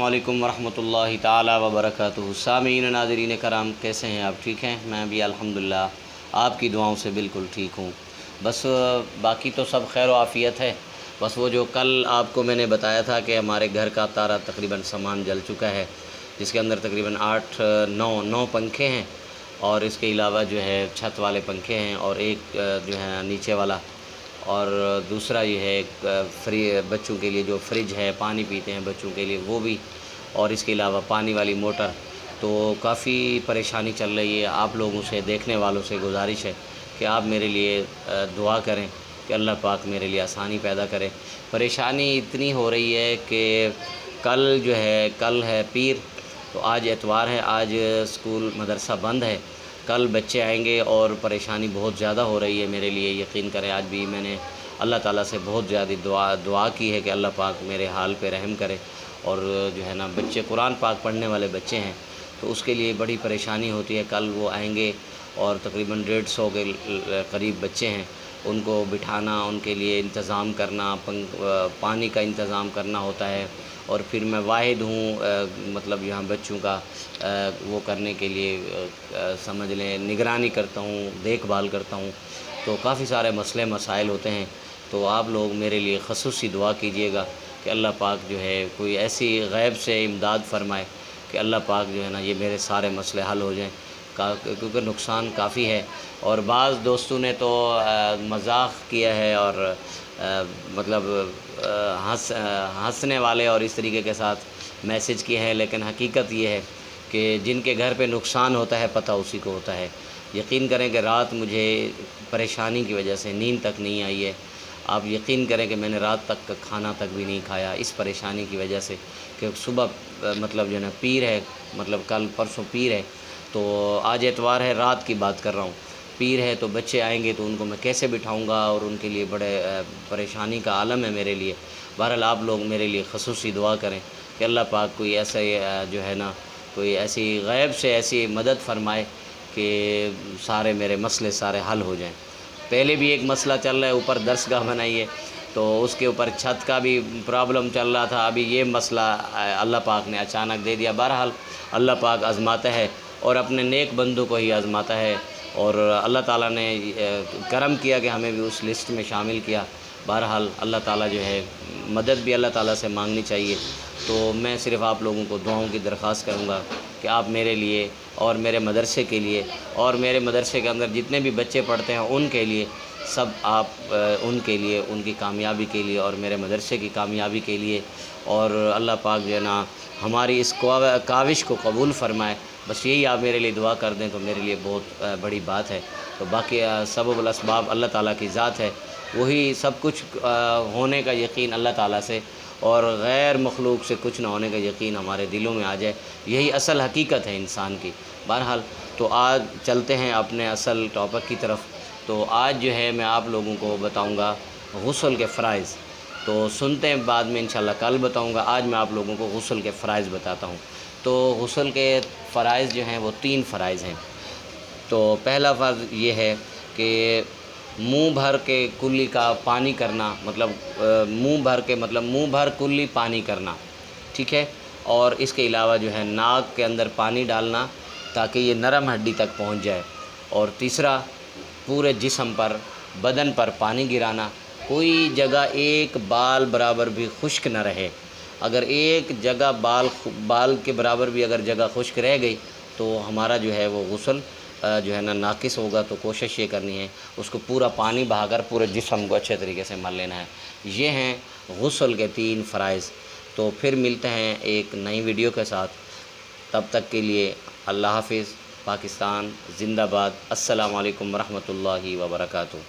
अस्सलामुअलैकुम वरहमतुल्लाहि ताला वबरकातुहू। सामीन नाज़रीन कराम, कैसे हैं आप? ठीक हैं? मैं भी अल्हम्दुलिल्लाह आपकी दुआओं से बिल्कुल ठीक हूँ। बस बाकी तो सब खैर आफ़ियत है। बस वो जो कल आपको मैंने बताया था कि हमारे घर का तारा तकरीबन सामान जल चुका है, जिसके अंदर तकरीबन 8-9 पंखे हैं और इसके अलावा जो है छत वाले पंखे हैं और एक जो है नीचे वाला, और दूसरा ये है बच्चों के लिए जो फ्रिज है, पानी पीते हैं बच्चों के लिए वो भी, और इसके अलावा पानी वाली मोटर। तो काफ़ी परेशानी चल रही है। आप लोगों से, देखने वालों से गुजारिश है कि आप मेरे लिए दुआ करें कि अल्लाह पाक मेरे लिए आसानी पैदा करे। परेशानी इतनी हो रही है कि कल है पीर, तो आज एतवार है, आज स्कूल मदरसा बंद है। कल बच्चे आएंगे और परेशानी बहुत ज़्यादा हो रही है मेरे लिए, यकीन करें। आज भी मैंने अल्लाह ताला से बहुत ज़्यादा दुआ की है कि अल्लाह पाक मेरे हाल पे रहम करे। और जो है ना, बच्चे कुरान पाक पढ़ने वाले बच्चे हैं, तो उसके लिए बड़ी परेशानी होती है। कल वो आएंगे और तकरीबन 150 के करीब बच्चे हैं, उनको बिठाना, उनके लिए इंतज़ाम करना, पानी का इंतज़ाम करना होता है। और फिर मैं वाहिद हूँ मतलब यहाँ बच्चों का वो करने के लिए समझ लें निगरानी करता हूँ, देखभाल करता हूँ। तो काफ़ी सारे मसले मसाइल होते हैं। तो आप लोग मेरे लिए ख़ुसूसी दुआ कीजिएगा कि अल्लाह पाक जो है कोई ऐसी गैब से इमदाद फरमाए कि अल्लाह पाक जो है ना, ये मेरे सारे मसले हल हो जाएँ, क्योंकि नुकसान काफ़ी है। और बाज़ दोस्तों ने तो मजाक किया है और मतलब हंसने वाले और इस तरीके के साथ मैसेज किए हैं, लेकिन हकीकत ये है कि जिनके घर पे नुकसान होता है पता उसी को होता है। यकीन करें कि रात मुझे परेशानी की वजह से नींद तक नहीं आई है। आप यकीन करें कि मैंने रात तक का खाना तक भी नहीं खाया इस परेशानी की वजह से कि सुबह मतलब जो है ना पीर है, मतलब कल परसों पीर है, तो आज एतवार है, रात की बात कर रहा हूँ। पीर है तो बच्चे आएंगे तो उनको मैं कैसे बिठाऊंगा, और उनके लिए बड़े परेशानी का आलम है मेरे लिए। बहरहाल आप लोग मेरे लिए ख़ुसूसी दुआ करें कि अल्लाह पाक कोई ऐसा जो है ना, कोई ऐसी गैब से ऐसी मदद फरमाए कि सारे मेरे मसले सारे हल हो जाएं। पहले भी एक मसला चल रहा है, ऊपर दरसगाह बनाई है, तो उसके ऊपर छत का भी प्रॉब्लम चल रहा था। अभी ये मसला अल्लाह पाक ने अचानक दे दिया। बहरहाल अल्लाह पाक आज़माता है और अपने नेक बंदों को ही आज़माता है, और अल्लाह ताला ने करम किया कि हमें भी उस लिस्ट में शामिल किया। बहरहाल अल्लाह ताला जो है, मदद भी अल्लाह ताला से मांगनी चाहिए। तो मैं सिर्फ़ आप लोगों को दुआओं की दरख्वास्त करूँगा कि आप मेरे लिए और मेरे मदरसे के लिए और मेरे मदरसे के अंदर जितने भी बच्चे पढ़ते हैं उनके लिए, सब आप उनके लिए, उनकी कामयाबी के लिए और मेरे मदरसे की कामयाबी के लिए, और अल्लाह पाक जो है ना हमारी इस काविश को कबूल फ़रमाए। बस यही आप मेरे लिए दुआ कर दें तो मेरे लिए बहुत बड़ी बात है। तो बाकी सबब असबाब अल्लाह ताला की ज़ात है, वही सब कुछ होने का यकीन अल्लाह ताला से, और गैर मखलूक से कुछ ना होने का यकीन हमारे दिलों में आ जाए, यही असल हकीकत है इंसान की। बहरहाल तो आज चलते हैं अपने असल टॉपिक की तरफ। तो आज जो है मैं आप लोगों को बताऊंगा गुस्ल के फ़राइज़। तो सुनते हैं, बाद में इंशाल्लाह कल बताऊंगा। आज मैं आप लोगों को गुस्ल के फ़राइज़ बताता हूं। तो गुस्ल के फ़राइज़ जो हैं वो 3 फ़राइज़ हैं। तो पहला फ़र्ज़ ये है कि मुंह भर के कुल्ली का पानी करना, मतलब मुंह भर कुल्ली पानी करना, ठीक है। और इसके अलावा जो है नाक के अंदर पानी डालना ताकि ये नरम हड्डी तक पहुंच जाए। और तीसरा, पूरे जिस्म पर, बदन पर पानी गिराना, कोई जगह एक बाल बराबर भी खुश्क न रहे। अगर एक जगह बाल के बराबर भी अगर जगह खुश्क रह गई तो हमारा जो है वो गुस्ल जो है ना नाकिस होगा। तो कोशिश ये करनी है उसको पूरा पानी बहाकर पूरे जिस्म को अच्छे तरीके से मल लेना है। ये हैं गुस्ल के 3 फ़राइज़। तो फिर मिलते हैं एक नई वीडियो के साथ, तब तक के लिए अल्लाह हाफ़िज़। पाकिस्तान ज़िंदाबाद। अस्सलामु अलैकुम वरहमतुल्लाहि वबरकातुहू।